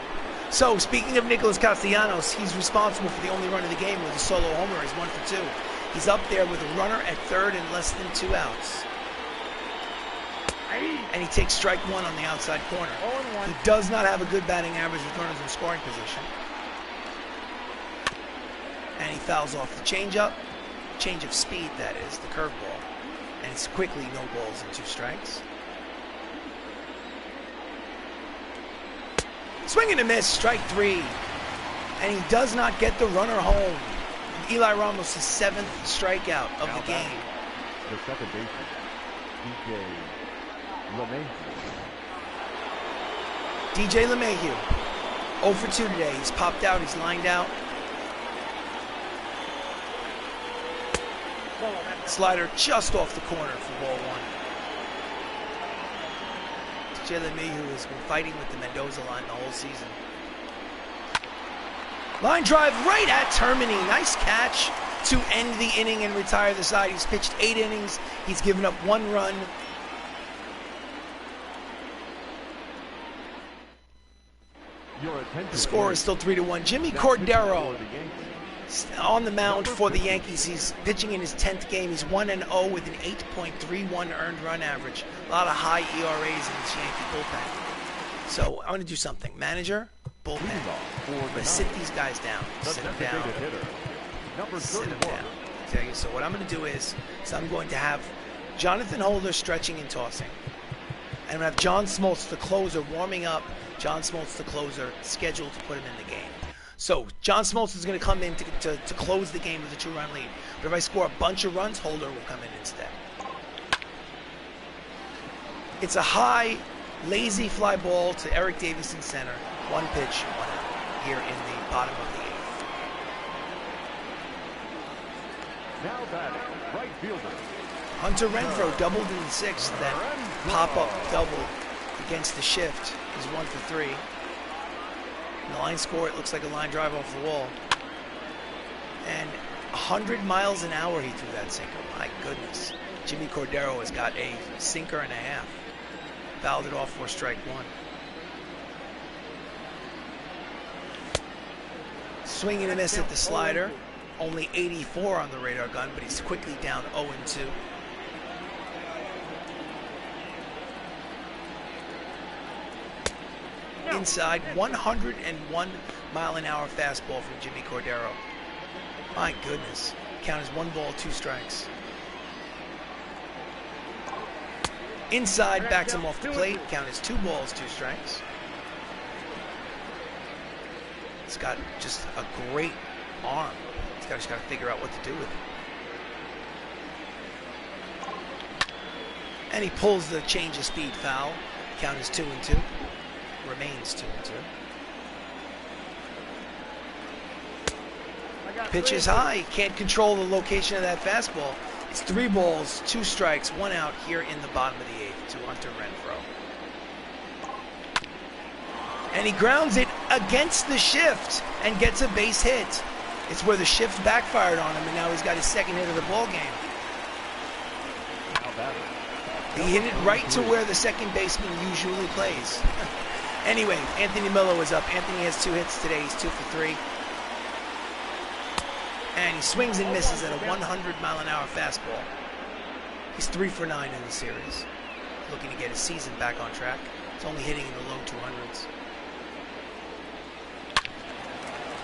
so speaking of Nicholas Castellanos, he's responsible for the only run of the game with a solo homer. He's 1 for 2. He's up there with a runner at third and less than 2 outs. And he takes strike 1 on the outside corner. He does not have a good batting average with runners in scoring position. And he fouls off the changeup. Change of speed, that is, the curveball. And it's quickly no balls and 2 strikes. Swing and a miss, strike 3. And he does not get the runner home. Eli Ramos' 7th strikeout of the game. The second baseman, DJ LeMahieu. DJ LeMahieu, 0 for 2 today. He's popped out, he's lined out. Slider just off the corner for ball 1. DJ LeMahieu has been fighting with the Mendoza line the whole season. Line drive right at Termini. Nice catch to end the inning and retire the side. He's pitched 8 innings. He's given up 1 run. The score is still 3-1. Jimmy Cordero on the mound for the Yankees. He's pitching in his 10th game. He's 1-0 with an 8.31 earned run average. A lot of high ERAs in this Yankee bullpen. So I'm going to do something. Manager, bullpen. I'm going to sit these guys down. Sit them down. Sit them down. Okay, so what I'm going to do is, I'm going to have Jonathan Holder stretching and tossing. And I'm going to have John Smoltz, the closer, warming up. John Smoltz, the closer, scheduled to put him in the game. So John Smoltz is going to come in to close the game with a 2-run lead. But if I score a bunch of runs, Holder will come in instead. It's a high, lazy fly ball to Eric Davis in center. 1 pitch, 1 out here in the bottom of the 8th. Now batting, right fielder. Hunter Renfroe doubled in the 6th. That pop-up double against the shift. He's 1 for 3. And the line score, it looks like a line drive off the wall. And 100 miles an hour he threw that sinker. My goodness. Jimmy Cordero has got a sinker and a half. Fouled it off for strike 1. Swing and a miss at the slider. Only 84 on the radar gun, but he's quickly down 0-2. Inside, 101 mile an hour fastball from Jimmy Cordero. My goodness. Count is 1 ball, 2 strikes. Inside, backs him off the plate. Count is 2 balls, 2 strikes. He's got just a great arm. He's just got to figure out what to do with it. And he pulls the change of speed foul. Count is 2-2. Remains 2-2. Pitch is high. Can't control the location of that fastball. It's 3 balls, 2 strikes, 1 out here in the bottom of the 8th to Hunter Renfroe. And he grounds it against the shift and gets a base hit. It's where the shift backfired on him, and now he's got his 2nd hit of the ball game. He hit it right to where the second baseman usually plays. Anyway, Anthony Miller was up. Anthony has 2 hits today. He's 2 for 3. And he swings and misses at a 100-mile-an-hour fastball. He's 3 for 9 in the series. Looking to get his season back on track. He's only hitting in the low 200s.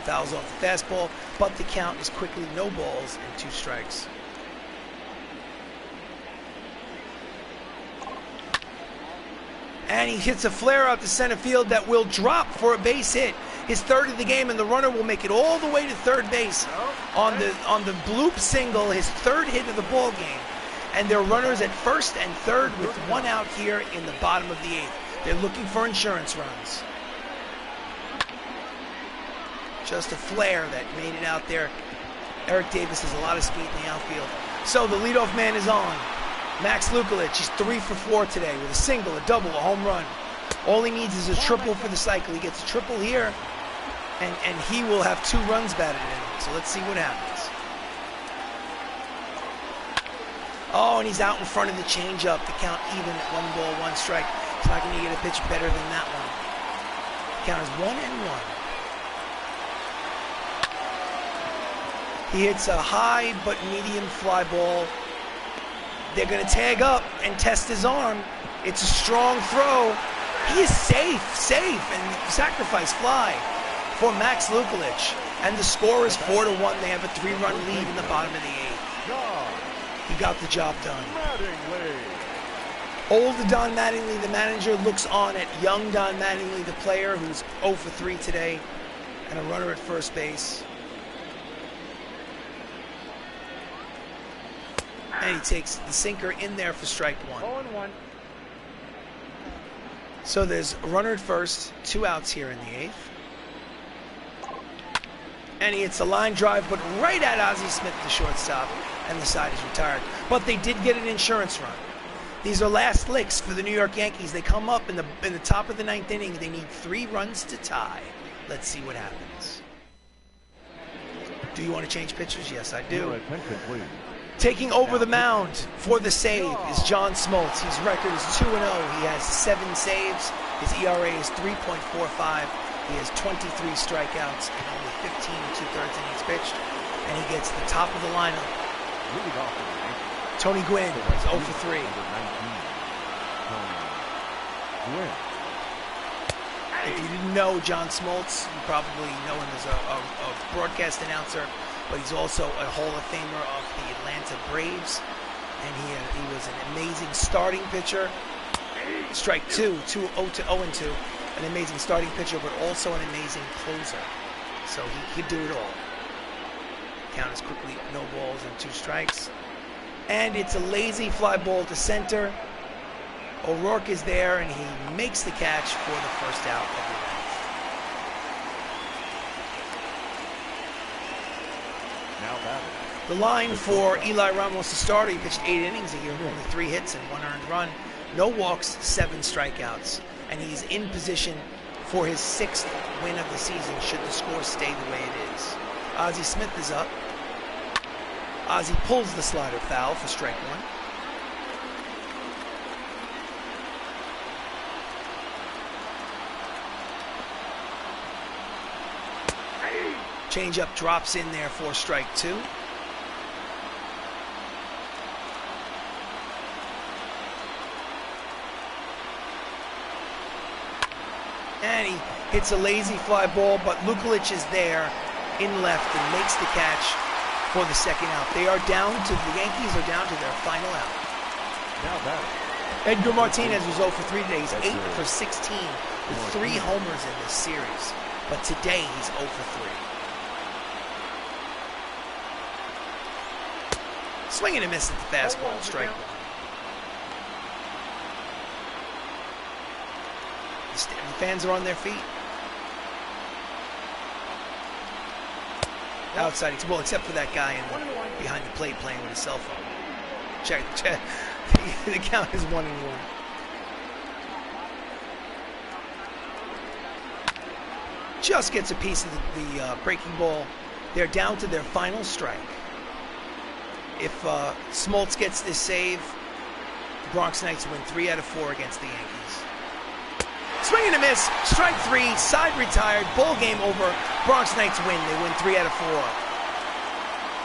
Fouls off the fastball, but the count is quickly no balls and 2 strikes. And he hits a flare out to center field that will drop for a base hit. His third of the game, and the runner will make it all the way to third base on the bloop single, his third hit of the ball game. And there are runners at first and third with one out here in the bottom of the 8th. They're looking for insurance runs. Just a flare that made it out there. Eric Davis has a lot of speed in the outfield. So the leadoff man is on. Max Luklitch, he's 3 for 4 today with a single, a double, a home run. All he needs is a triple for the cycle. He gets a triple here, and he will have 2 runs batted in. So let's see what happens. Oh, and he's out in front of the changeup. The count even at 1 ball, 1 strike. He's not going to get a pitch better than that one. The count is 1-1. He hits a high but medium fly ball. They're going to tag up and test his arm. It's a strong throw. He is safe, and sacrifice fly for Max Luklitch. And the score is 4-1. They have a 3-run lead in the bottom of the 8th. He got the job done. Old Don Mattingly, the manager, looks on at young Don Mattingly, the player, who's 0 for 3 today, and a runner at first base. And he takes the sinker in there for strike 1. 0-1. So there's a runner at first, 2 outs here in the 8th. And he hits a line drive, but right at Ozzie Smith, the shortstop, and the side is retired. But they did get an insurance run. These are last licks for the New York Yankees. They come up in the top of the 9th inning. They need 3 runs to tie. Let's see what happens. Do you want to change pitchers? Yes, I do. Your attention, please. Taking over the mound for the save is John Smoltz. His record is 2-0. He has 7 saves. His ERA is 3.45. He has 23 strikeouts and only 15 2/3 innings pitched. And he gets the top of the lineup. Tony Gwynn is 0 for 3. If you didn't know John Smoltz, you probably know him as a broadcast announcer, but he's also a Hall of Famer of the Atlanta Braves, and he was an amazing starting pitcher. Strike 2, 0-2, an amazing starting pitcher, but also an amazing closer. So he could do it all. Count is quickly no balls and 2 strikes. And it's a lazy fly ball to center. O'Rourke is there, and he makes the catch for the first out of the 9th. Now batting. The line for Eli Ramos to start. He pitched 8 innings a year, only 3 hits and 1 earned run. No walks, 7 strikeouts. And he's in position for his 6th win of the season should the score stay the way it is. Ozzie Smith is up. Ozzie pulls the slider foul for strike 1. Changeup drops in there for strike 2. And he hits a lazy fly ball, but Luklitch is there in left and makes the catch for the 2nd out. The Yankees are down to their final out. Now batting. Edgar Martinez was 0 for 3 today. He's 8 for 16 with 3 homers in this series. But today he's 0 for 3. Swing and a miss at the fastball, strike 1. The fans are on their feet. Outside, well, except for that guy behind the plate playing with his cell phone. Check. The count is 1-1. Just gets a piece of the breaking ball. They're down to their final strike. If Smoltz gets this save, the Bronx Knights win 3 out of 4 against the Yankees. Swing and a miss, strike 3, side retired, ball game over. Bronx Knights win. They win 3 out of 4.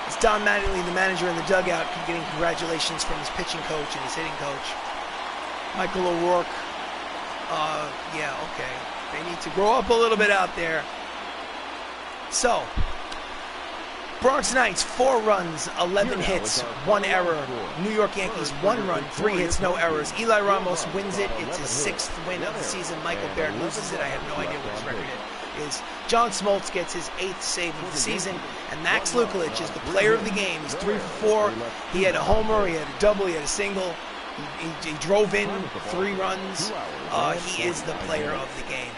It's Don Mattingly, the manager in the dugout, getting congratulations from his pitching coach and his hitting coach. Michael O'Rourke. Yeah, okay. They need to grow up a little bit out there. So, Bronx Knights, 4 runs, 11 hits, 1 error. New York Yankees, 1 run, 3 hits, no errors. Eli Ramos wins it. It's his 6th win of the season. Michael Baird loses it. I have no idea what his record is. John Smoltz gets his 8th save of the season. And Max Luklitch is the player of the game. He's 3 for 4. He had a homer, he had a double, he had a single. He drove in 3 runs. He is the player of the game.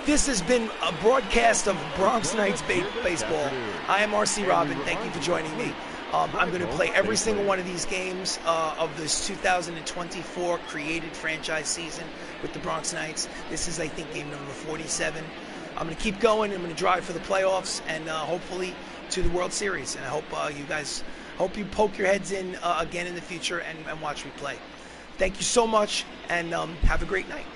This has been a broadcast of Bronx Knights baseball. I am RC Robbin. Thank you for joining me. I'm going to play every single one of these games of this 2024 created franchise season with the Bronx Knights. This is, I think, game number 47. I'm going to keep going. I'm going to drive for the playoffs and hopefully to the World Series. And I hope you guys, hope you poke your heads in again in the future and watch me play. Thank you so much, and have a great night.